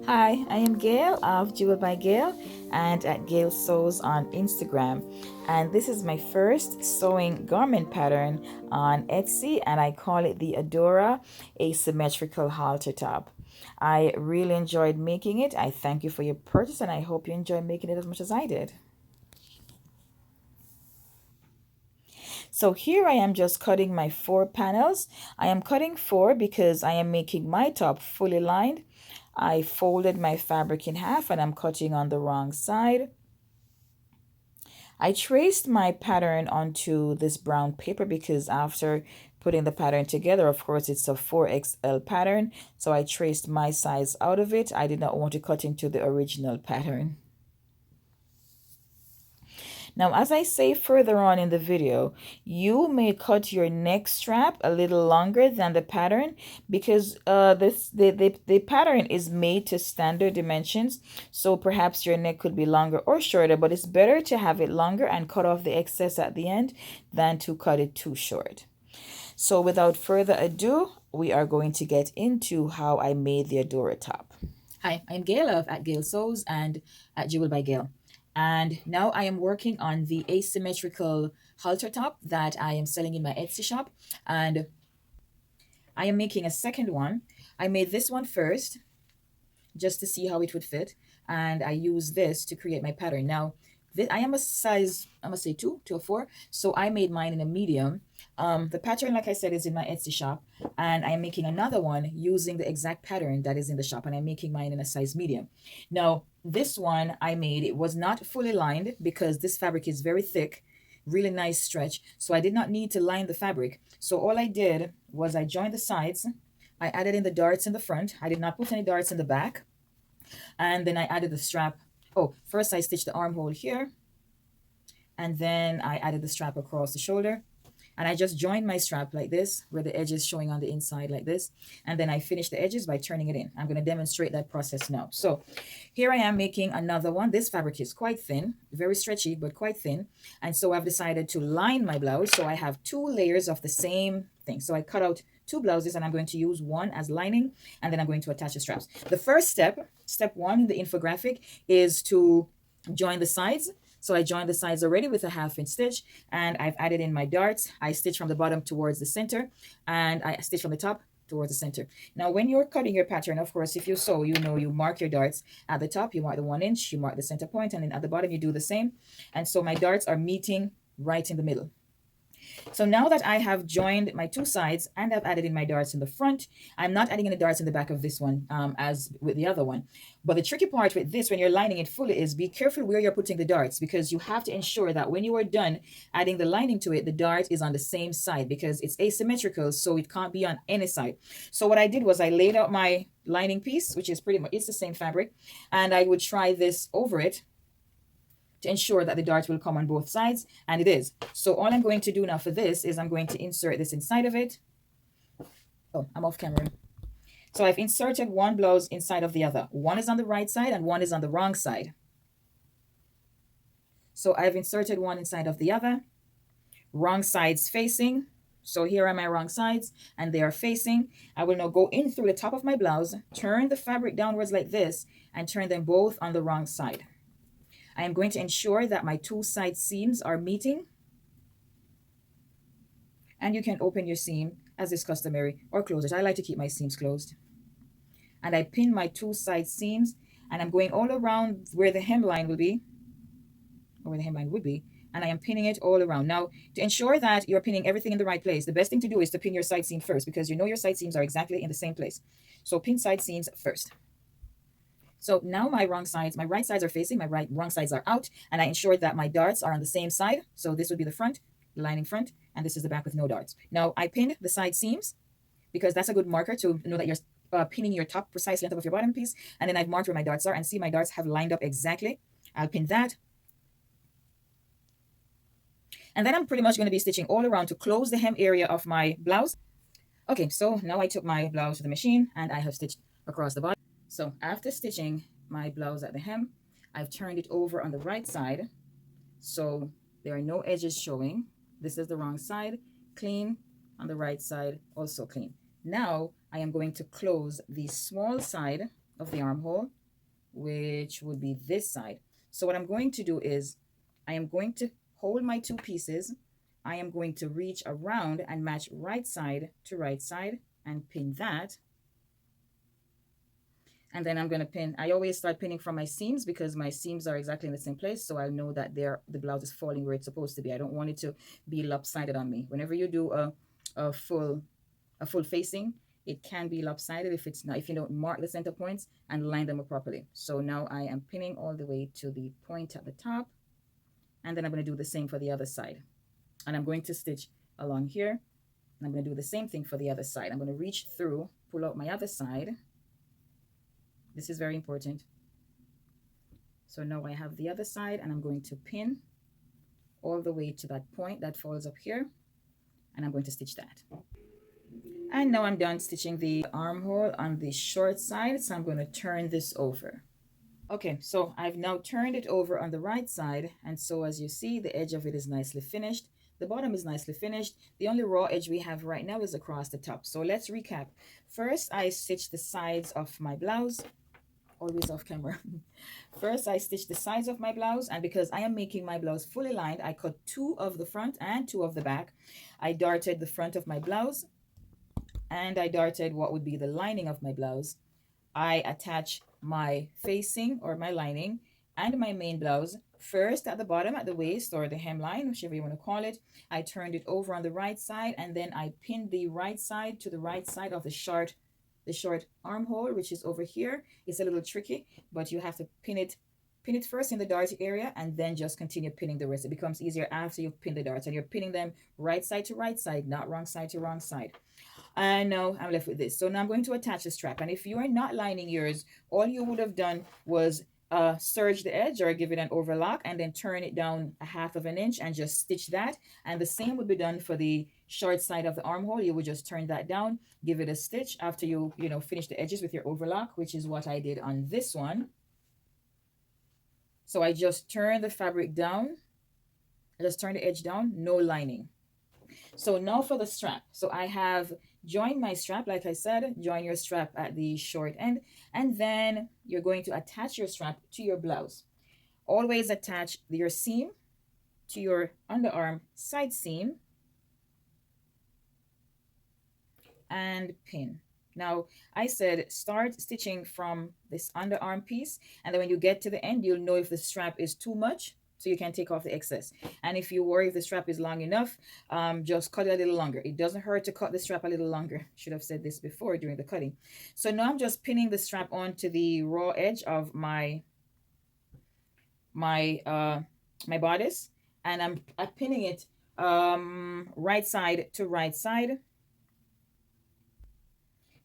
Hi, I am Gail of Jewel by Gail and at Gail Sews on Instagram. And this is my first sewing garment pattern on Etsy, and I call it the ADORA Asymmetrical Halter Top. I really enjoyed making it. I thank you for your purchase, and I hope you enjoy making it as much as I did. So here I am just cutting my 4 panels. I am cutting 4 because I am making my top fully lined. I folded my fabric in half and I'm cutting on the wrong side. I traced my pattern onto this brown paper because after putting the pattern together, of course, it's a 4XL pattern. So I traced my size out of it. I did not want to cut into the original pattern. Now, as I say further on in the video, you may cut your neck strap a little longer than the pattern because the pattern is made to standard dimensions. So perhaps your neck could be longer or shorter, but it's better to have it longer and cut off the excess at the end than to cut it too short. So without further ado, we are going to get into how I made the ADORA top. Hi, I'm Gail of at Gail Sews and at Jewel by Gail. And now I am working on the asymmetrical halter top that I am selling in my Etsy shop. And I am making a second one. I made this one first just to see how it would fit. And I use this to create my pattern. Now, I am a size, I'm gonna say 2 or 4. So I made mine in a medium. The pattern, like I said, is in my Etsy shop. And I'm making another one using the exact pattern that is in the shop. And I'm making mine in a size medium. Now, this one I made, it was not fully lined because this fabric is very thick, really nice stretch. So I did not need to line the fabric. So all I did was I joined the sides. I added in the darts in the front. I did not put any darts in the back. And then I added the strap. Oh, first I stitched the armhole here. And then I added the strap across the shoulder. And I just joined my strap like this, where the edge is showing on the inside like this. And then I finish the edges by turning it in. I'm going to demonstrate that process now. So here I am making another one. This fabric is quite thin, very stretchy, but quite thin. And so I've decided to line my blouse. So I have 2 layers of the same thing. So I cut out 2 blouses and I'm going to use one as lining, and then I'm going to attach the straps. The first step, step 1 in the infographic, is to join the sides. So I joined the sides already with a 1/2-inch stitch, and I've added in my darts. I stitch from the bottom towards the center, and I stitch from the top towards the center. Now, when you're cutting your pattern, of course, if you sew, you know you mark your darts at the top, you mark the 1 inch, you mark the center point, and then at the bottom you do the same. And so my darts are meeting right in the middle. So now that I have joined my 2 sides and I've added in my darts in the front, I'm not adding any darts in the back of this one as with the other one. But the tricky part with this, when you're lining it fully, is be careful where you're putting the darts, because you have to ensure that when you are done adding the lining to it, the dart is on the same side because it's asymmetrical, so it can't be on any side. So what I did was I laid out my lining piece, which is pretty much, it's the same fabric, and I would try this over it to ensure that the dart will come on both sides, and it is. So all I'm going to do now for this is I'm going to insert this inside of it. Oh, I'm off camera. So I've inserted one blouse inside of the other. One is on the right side and one is on the wrong side. So I've inserted one inside of the other. Wrong sides facing. So here are my wrong sides and they are facing. I will now go in through the top of my blouse, turn the fabric downwards like this, and turn them both on the wrong side. I am going to ensure that my 2 side seams are meeting. And you can open your seam as is customary or close it. I like to keep my seams closed. And I pin my 2 side seams, and I'm going all around where the hemline will be, or where the hemline would be, and I am pinning it all around. Now, to ensure that you're pinning everything in the right place, the best thing to do is to pin your side seam first, because you know your side seams are exactly in the same place. So pin side seams first. So now my wrong sides, my right sides are facing, my wrong sides are out, and I ensured that my darts are on the same side. So this would be the front, lining front, and this is the back with no darts. Now I pinned the side seams because that's a good marker to know that you're pinning your top precisely on top of your bottom piece. And then I've marked where my darts are, and see my darts have lined up exactly. I'll pin that. And then I'm pretty much going to be stitching all around to close the hem area of my blouse. Okay, so now I took my blouse to the machine and I have stitched across the bottom. So after stitching my blouse at the hem, I've turned it over on the right side. So there are no edges showing. This is the wrong side, clean. On the right side, also clean. Now I am going to close the small side of the armhole, which would be this side. So what I'm going to do is I am going to hold my two pieces. I am going to reach around and match right side to right side and pin that. And then I'm going to pin. I always start pinning from my seams because my seams are exactly in the same place. So I know that the blouse is falling where it's supposed to be. I don't want it to be lopsided on me. Whenever you do a full facing, it can be lopsided if it's not, if you don't mark the center points and line them up properly. So now I am pinning all the way to the point at the top. And then I'm going to do the same for the other side. And I'm going to stitch along here. And I'm going to do the same thing for the other side. I'm going to reach through, pull out my other side. This is very important. So now I have the other side and I'm going to pin all the way to that point that falls up here. And I'm going to stitch that. And now I'm done stitching the armhole on the short side. So I'm going to turn this over. Okay, so I've now turned it over on the right side. And so as you see, the edge of it is nicely finished. The bottom is nicely finished. The only raw edge we have right now is across the top. So let's recap. First, I stitched the sides of my blouse. Always off camera. First, I stitched the sides of my blouse, and because I am making my blouse fully lined, I cut 2 of the front and 2 of the back. I darted the front of my blouse, and I darted what would be the lining of my blouse. I attach my facing or my lining and my main blouse first at the bottom at the waist or the hemline, whichever you want to call it. I turned it over on the right side, and then I pinned the right side to the right side of the short armhole, which is over here. It's a little tricky, but you have to pin it first in the darty area and then just continue pinning the rest. It becomes easier after you've pinned the darts, and you're pinning them right side to right side, not wrong side to wrong side. And now I'm left with this. So now I'm going to attach the strap. And if you are not lining yours, all you would have done was serge the edge or give it an overlock and then turn it down 1/2 of an inch and just stitch that. And the same would be done for the short side of the armhole. You would just turn that down, give it a stitch after you finish the edges with your overlock, which is what I did on this one. So I just turn the fabric down. I just turn the edge down, no lining. So now for the strap. So I have joined my strap, like I said, join your strap at the short end, and then you're going to attach your strap to your blouse. Always attach your seam to your underarm side seam and pin. Now, I said start stitching from this underarm piece, and then when you get to the end, you'll know if the strap is too much, so you can take off the excess. And if you worry if the strap is long enough, just cut it a little longer. It doesn't hurt to cut the strap a little longer. Should have said this before during the cutting. So now I'm just pinning the strap onto the raw edge of my bodice, and I'm pinning it right side to right side.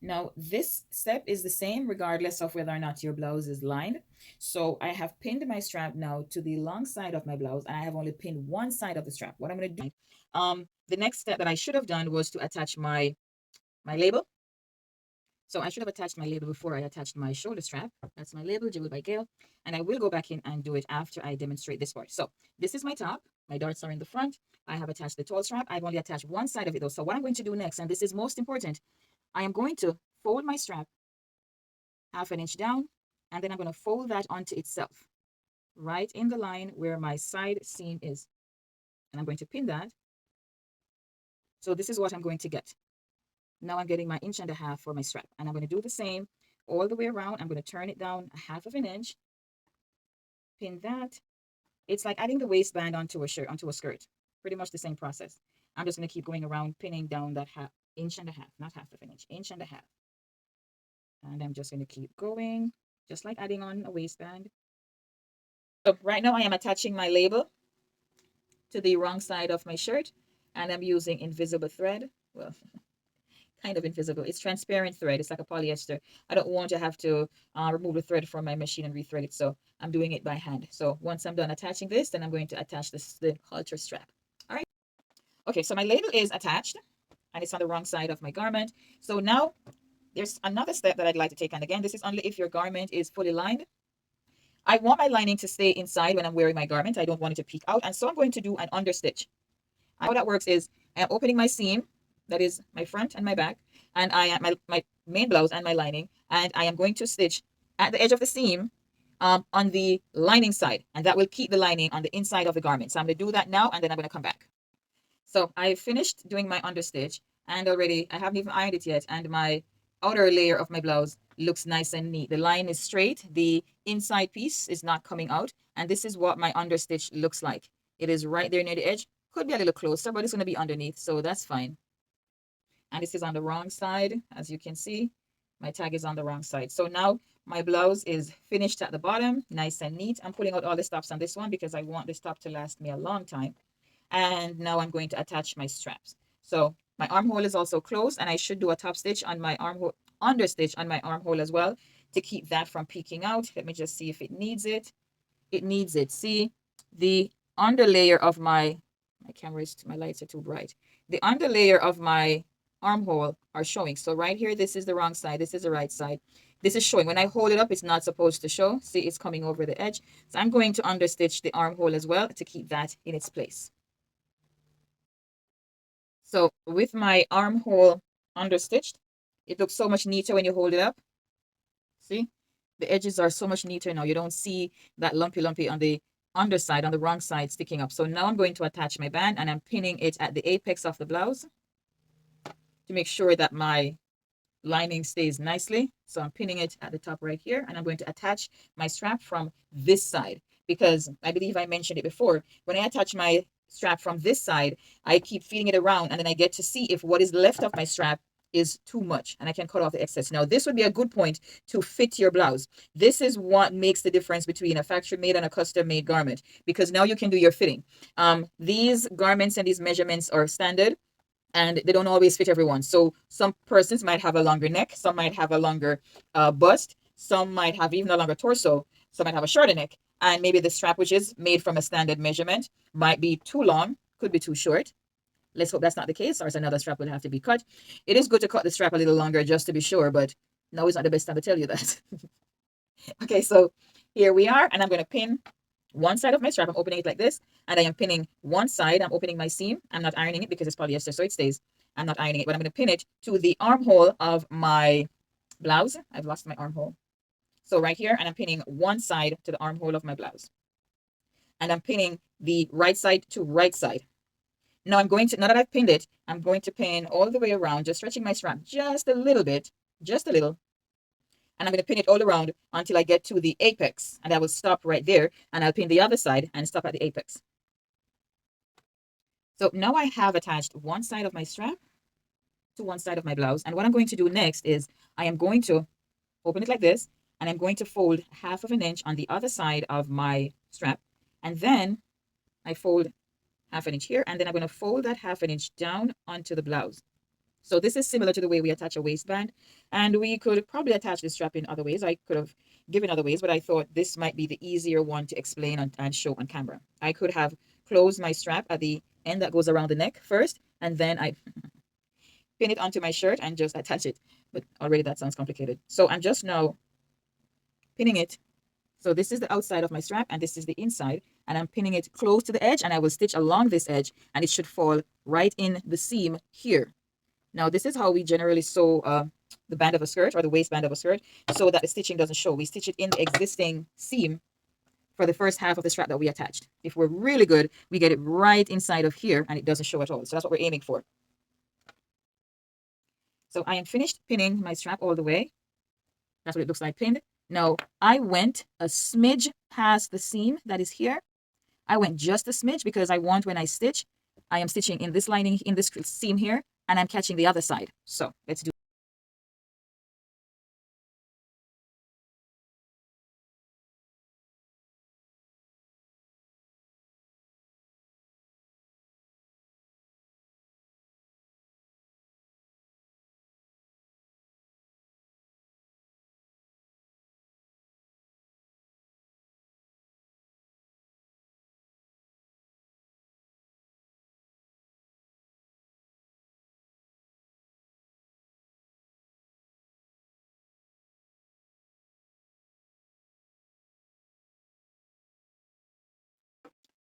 Now, this step is the same regardless of whether or not your blouse is lined. So I have pinned my strap now to the long side of my blouse, and I have only pinned one side of the strap. What I'm going to do, the next step that I should have done was to attach my label. So I should have attached my label before I attached my shoulder strap. That's my label, Jewel by Gail. And I will go back in and do it after I demonstrate this part. So this is my top. My darts are in the front. I have attached the tall strap. I've only attached one side of it though. So what I'm going to do next, and this is most important, I am going to fold my strap 1/2 inch down, and then I'm going to fold that onto itself, right in the line where my side seam is. And I'm going to pin that. So this is what I'm going to get. Now I'm getting my 1.5 inches for my strap. And I'm going to do the same all the way around. I'm going to turn it down 1/2 inch, pin that. It's like adding the waistband onto a shirt, onto a skirt. Pretty much the same process. I'm just going to keep going around, pinning down that 1/2 inch, not 1/2 inch, 1.5 inch. And I'm just going to keep going, just like adding on a waistband. So right now I am attaching my label to the wrong side of my shirt, and I'm using invisible thread. Well, kind of invisible. It's transparent thread. It's like a polyester. I don't want to have to remove the thread from my machine and rethread it, so I'm doing it by hand. So once I'm done attaching this, then I'm going to attach the halter strap. All right. Okay, so my label is attached, and it's on the wrong side of my garment. So now there's another step that I'd like to take, and again, this is only if your garment is fully lined. I want my lining to stay inside when I'm wearing my garment. I don't want it to peek out, and so I'm going to do an understitch. How that works is I'm opening my seam, that is my front and my back, and I am my main blouse and my lining, and I am going to stitch at the edge of the seam on the lining side, and that will keep the lining on the inside of the garment. So I'm going to do that now, and then I'm going to come back. So I finished doing my understitch, and already I haven't even ironed it yet, and my outer layer of my blouse looks nice and neat. The line is straight, the inside piece is not coming out, and this is what my understitch looks like. It is right there near the edge. Could be a little closer, but it's going to be underneath, so that's fine. And this is on the wrong side, as you can see. My tag is on the wrong side. So now my blouse is finished at the bottom, nice and neat. I'm pulling out all the stops on this one because I want this top to last me a long time. And now I'm going to attach my straps. So my armhole is also closed, and I should do a top stitch on my armhole, understitch on my armhole as well, to keep that from peeking out. Let me just see if it needs it. It needs it. See, the underlayer of my camera is, my lights are too bright. The underlayer of my armhole are showing. So right here, this is the wrong side. This is the right side. This is showing. When I hold it up, it's not supposed to show. See, it's coming over the edge. So I'm going to understitch the armhole as well to keep that in its place. So with my armhole understitched, it looks so much neater when you hold it up. See, the edges are so much neater now. You don't see that lumpy on the underside, on the wrong side sticking up. So now I'm going to attach my band, and I'm pinning it at the apex of the blouse to make sure that my lining stays nicely. So I'm pinning it at the top right here, and I'm going to attach my strap from this side, because I believe I mentioned it before. When I attach my strap from this side, I keep feeling it around, and then I get to see if what is left of my strap is too much, and I can cut off the excess. Now, this would be a good point to fit your blouse. This is what makes the difference between a factory made and a custom made garment, because now you can do your fitting. These garments and these measurements are standard, and they don't always fit everyone. So some persons might have a longer neck, some might have a longer bust, some might have even a longer torso, some might have a shorter neck, and maybe the strap, which is made from a standard measurement, might be too long, could be too short. Let's hope that's not the case, or else another strap will have to be cut. It is good to cut the strap a little longer just to be sure, but now is not the best time to tell you that. Okay, so here we are, and I'm going to pin one side of my strap. I'm opening it like this, and I am pinning one side. I'm opening my seam. I'm not ironing it because it's polyester, so it stays. I'm not ironing it, but I'm going to pin it to the armhole of my blouse. I've lost my armhole. So right here, and I'm pinning one side to the armhole of my blouse. And I'm pinning the right side to right side. Now I'm going to, now that I've pinned it, I'm going to pin all the way around, just stretching my strap just a little bit, just a little. And I'm going to pin it all around until I get to the apex, and I will stop right there, and I'll pin the other side and stop at the apex. So now I have attached one side of my strap to one side of my blouse, and what I'm going to do next is I am going to open it like this, and I'm going to fold 1/2 inch on the other side of my strap, and then I fold 1/2 inch here, and then I'm going to fold that 1/2 inch down onto the blouse. So this is similar to the way we attach a waistband, and we could probably attach the strap in other ways. I could have given other ways, but I thought this might be the easier one to explain and show on camera. I could have closed my strap at the end that goes around the neck first, and then I pin it onto my shirt and just attach it. But already that sounds complicated. So I'm just now pinning it. So this is the outside of my strap, and this is the inside, and I'm pinning it close to the edge, and I will stitch along this edge, and it should fall right in the seam here. Now, this is how we generally sew the band of a skirt, or the waistband of a skirt, so that the stitching doesn't show. We stitch it in the existing seam for the first half of the strap that we attached. If we're really good, we get it right inside of here, and it doesn't show at all. So that's what we're aiming for. So I am finished pinning my strap all the way. That's what it looks like pinned. Now, I went a smidge past the seam that is here. I went just a smidge because I want, when I stitch, I am stitching in this lining, in this seam here, and I'm catching the other side. So let's do.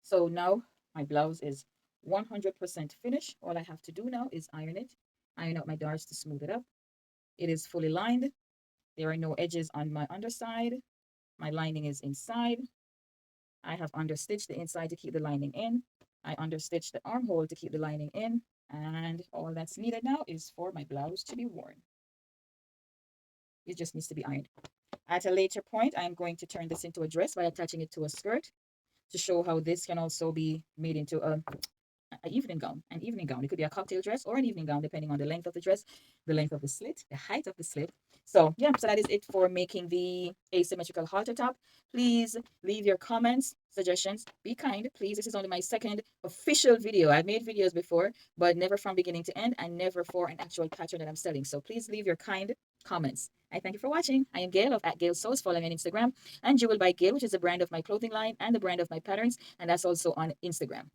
So now my blouse is 100% finished. All I have to do now is iron it, iron out my darts to smooth it up. It is fully lined. There are no edges on my underside. My lining is inside. I have understitched the inside to keep the lining in. I understitched the armhole to keep the lining in. And all that's needed now is for my blouse to be worn. It just needs to be ironed. At a later point, I'm going to turn this into a dress by attaching it to a skirt to show how this can also be made into an evening gown. An evening gown. It could be a cocktail dress or an evening gown, depending on the length of the dress, the length of the slit, the height of the slit. So yeah, so that is it for making the asymmetrical halter top. Please leave your comments, suggestions. Be kind, please. This is only my second official video. I've made videos before, but never from beginning to end and never for an actual pattern that I'm selling. So please leave your kind comments. I thank you for watching. I am Gail of @GailSews. Follow me on Instagram, and Jewel by Gail, which is the brand of my clothing line and the brand of my patterns, and that's also on Instagram.